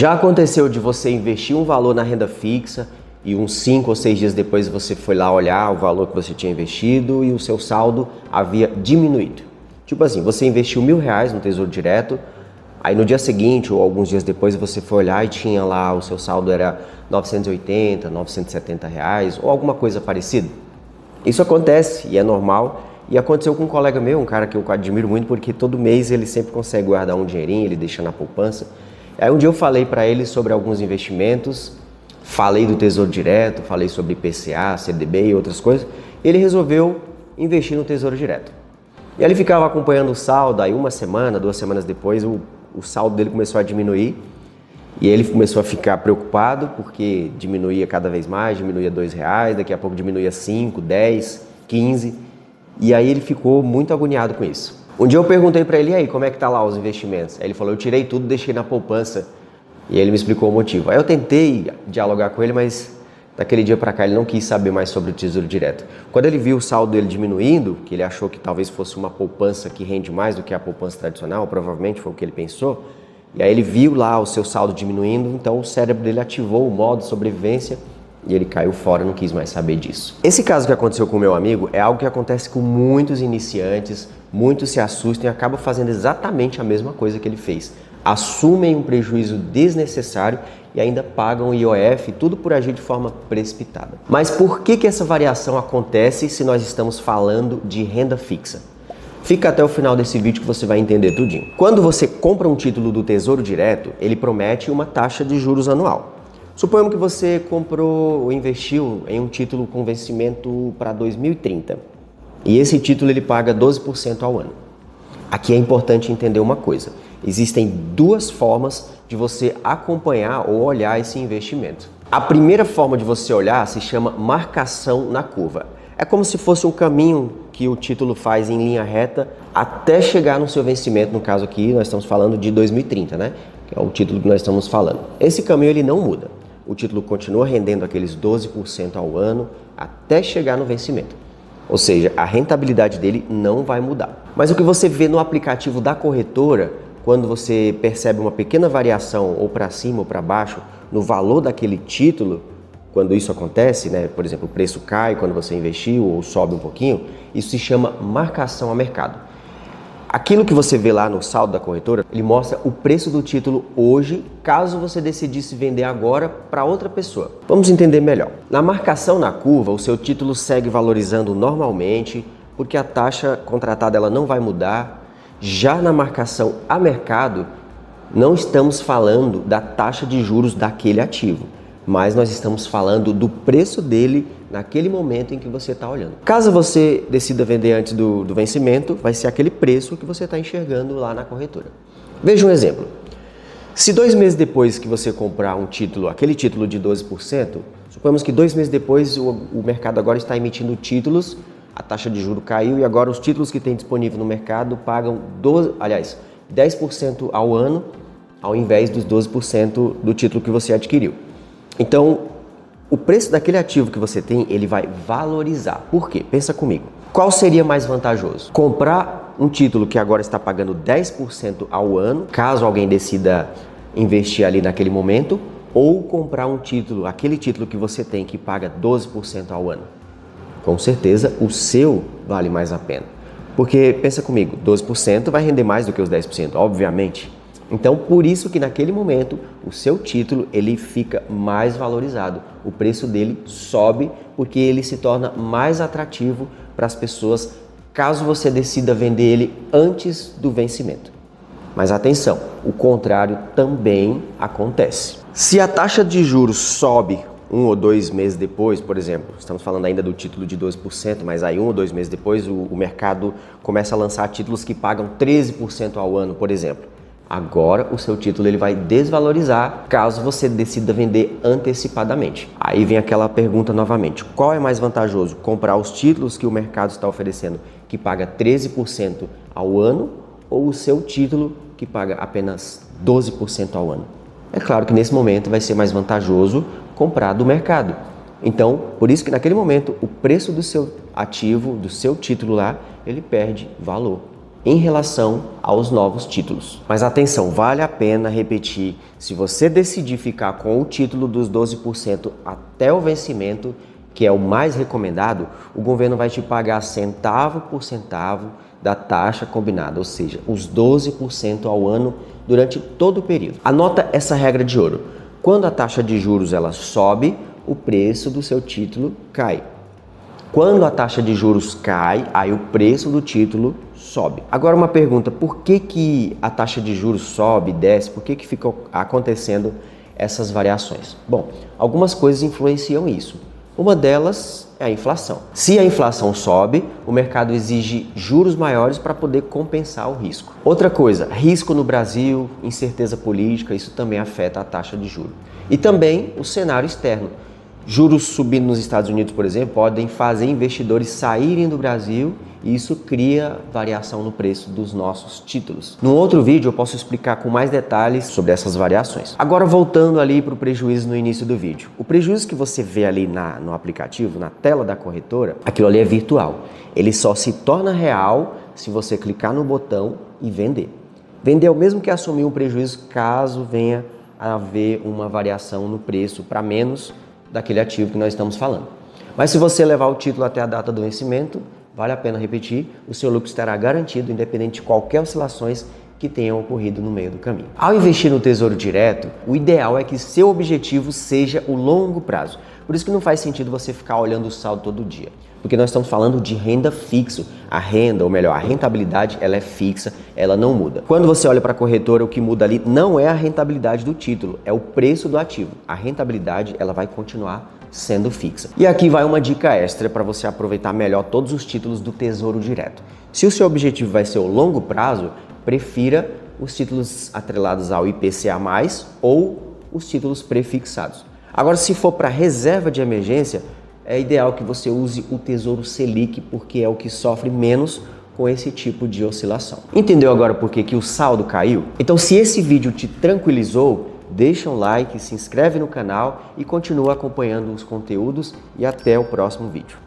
Já aconteceu de você investir um valor na renda fixa e uns 5 ou 6 dias depois você foi lá olhar o valor que você tinha investido e o seu saldo havia diminuído? Tipo assim, você investiu R$1.000 no Tesouro Direto, aí no dia seguinte ou alguns dias depois você foi olhar e tinha lá, o seu saldo era R$980, R$970 ou alguma coisa parecida. Isso acontece e é normal. E aconteceu com um colega meu, um cara que eu admiro muito, porque todo mês ele sempre consegue guardar um dinheirinho, ele deixa na poupança. Aí um dia eu falei para ele sobre alguns investimentos, falei do Tesouro Direto, falei sobre IPCA, CDB e outras coisas. Ele resolveu investir no Tesouro Direto. E ele ficava acompanhando o saldo, aí uma semana, 2 semanas depois, o saldo dele começou a diminuir. E ele começou a ficar preocupado, porque diminuía cada vez mais, diminuía R$2, daqui a pouco diminuía 5, 10, 15. E aí ele ficou muito agoniado com isso. Um dia eu perguntei para ele, e aí, como é que tá lá os investimentos? Aí ele falou, eu tirei tudo, deixei na poupança. E ele me explicou o motivo. Aí eu tentei dialogar com ele, mas daquele dia para cá ele não quis saber mais sobre o Tesouro Direto. Quando ele viu o saldo dele diminuindo, que ele achou que talvez fosse uma poupança que rende mais do que a poupança tradicional, provavelmente foi o que ele pensou, e aí ele viu lá o seu saldo diminuindo, então o cérebro dele ativou o modo sobrevivência e ele caiu fora, não quis mais saber disso. Esse caso que aconteceu com o meu amigo é algo que acontece com muitos iniciantes, muitos se assustam e acabam fazendo exatamente a mesma coisa que ele fez. Assumem um prejuízo desnecessário e ainda pagam o IOF, tudo por agir de forma precipitada. Mas por que essa variação acontece se nós estamos falando de renda fixa? Fica até o final desse vídeo que você vai entender tudinho. Quando você compra um título do Tesouro Direto, ele promete uma taxa de juros anual. Suponhamos que você comprou ou investiu em um título com vencimento para 2030 e esse título ele paga 12% ao ano. Aqui é importante entender uma coisa, existem 2 formas de você acompanhar ou olhar esse investimento. A primeira forma de você olhar se chama marcação na curva. É como se fosse um caminho que o título faz em linha reta até chegar no seu vencimento, no caso aqui nós estamos falando de 2030, né? Que é o título que nós estamos falando. Esse caminho ele não muda. O título continua rendendo aqueles 12% ao ano até chegar no vencimento. Ou seja, a rentabilidade dele não vai mudar. Mas o que você vê no aplicativo da corretora, quando você percebe uma pequena variação ou para cima ou para baixo no valor daquele título, quando isso acontece, né? Por exemplo, o preço cai quando você investiu ou sobe um pouquinho, isso se chama marcação a mercado. Aquilo que você vê lá no saldo da corretora, ele mostra o preço do título hoje, caso você decidisse vender agora para outra pessoa. Vamos entender melhor. Na marcação na curva, o seu título segue valorizando normalmente, porque a taxa contratada ela não vai mudar. Já na marcação a mercado, não estamos falando da taxa de juros daquele ativo, mas nós estamos falando do preço dele naquele momento em que você está olhando. Caso você decida vender antes do vencimento, vai ser aquele preço que você está enxergando lá na corretora. Veja um exemplo. Se 2 meses depois que você comprar um título, aquele título de 12%, suponhamos que 2 meses depois o mercado agora está emitindo títulos, a taxa de juro caiu e agora os títulos que tem disponível no mercado pagam 10% ao ano, ao invés dos 12% do título que você adquiriu. Então, o preço daquele ativo que você tem, ele vai valorizar. Por quê? Pensa comigo. Qual seria mais vantajoso? Comprar um título que agora está pagando 10% ao ano, caso alguém decida investir ali naquele momento, ou comprar um título, aquele título que você tem que paga 12% ao ano? Com certeza, o seu vale mais a pena. Porque, pensa comigo, 12% vai render mais do que os 10%, obviamente. Então, por isso que naquele momento, o seu título ele fica mais valorizado. O preço dele sobe porque ele se torna mais atrativo para as pessoas caso você decida vender ele antes do vencimento. Mas atenção, o contrário também acontece. Se a taxa de juros sobe 1 ou 2 meses depois, por exemplo, estamos falando ainda do título de 12%, mas aí 1 ou 2 meses depois o mercado começa a lançar títulos que pagam 13% ao ano, por exemplo. Agora o seu título ele vai desvalorizar caso você decida vender antecipadamente. Aí vem aquela pergunta novamente, qual é mais vantajoso? Comprar os títulos que o mercado está oferecendo que paga 13% ao ano ou o seu título que paga apenas 12% ao ano? É claro que nesse momento vai ser mais vantajoso comprar do mercado. Então, por isso que naquele momento o preço do seu ativo, do seu título lá, ele perde valor. em relação aos novos títulos. Mas atenção, vale a pena repetir, se você decidir ficar com o título dos 12% até o vencimento, que é o mais recomendado, o governo vai te pagar centavo por centavo da taxa combinada, ou seja, os 12% ao ano durante todo o período. Anota essa regra de ouro. Quando a taxa de juros ela sobe, o preço do seu título cai. Quando a taxa de juros cai, aí o preço do título sobe. Agora uma pergunta, por que a taxa de juros sobe, desce? Por que fica acontecendo essas variações? Bom, algumas coisas influenciam isso. Uma delas é a inflação. Se a inflação sobe, o mercado exige juros maiores para poder compensar o risco. Outra coisa, risco no Brasil, incerteza política, isso também afeta a taxa de juros. E também o cenário externo. Juros subindo nos Estados Unidos, por exemplo, podem fazer investidores saírem do Brasil e isso cria variação no preço dos nossos títulos. Num outro vídeo eu posso explicar com mais detalhes sobre essas variações. Agora voltando ali para o prejuízo no início do vídeo. O prejuízo que você vê ali no aplicativo, na tela da corretora, aquilo ali é virtual. Ele só se torna real se você clicar no botão e vender. Vender é o mesmo que assumir um prejuízo caso venha a haver uma variação no preço para menos daquele ativo que nós estamos falando. Mas se você levar o título até a data do vencimento, vale a pena repetir, o seu lucro estará garantido independente de qualquer oscilações que tenham ocorrido no meio do caminho. Ao investir no Tesouro Direto, o ideal é que seu objetivo seja o longo prazo. Por isso que não faz sentido você ficar olhando o saldo todo dia. Porque nós estamos falando de renda fixa. A renda, ou melhor, a rentabilidade, ela é fixa, ela não muda. Quando você olha para a corretora, o que muda ali não é a rentabilidade do título, é o preço do ativo. A rentabilidade, ela vai continuar sendo fixa. E aqui vai uma dica extra para você aproveitar melhor todos os títulos do Tesouro Direto. Se o seu objetivo vai ser o longo prazo, prefira os títulos atrelados ao IPCA+, ou os títulos prefixados. Agora, se for para reserva de emergência, é ideal que você use o Tesouro Selic, porque é o que sofre menos com esse tipo de oscilação. Entendeu agora por que o saldo caiu? Então, se esse vídeo te tranquilizou, deixa um like, se inscreve no canal e continua acompanhando os conteúdos e até o próximo vídeo.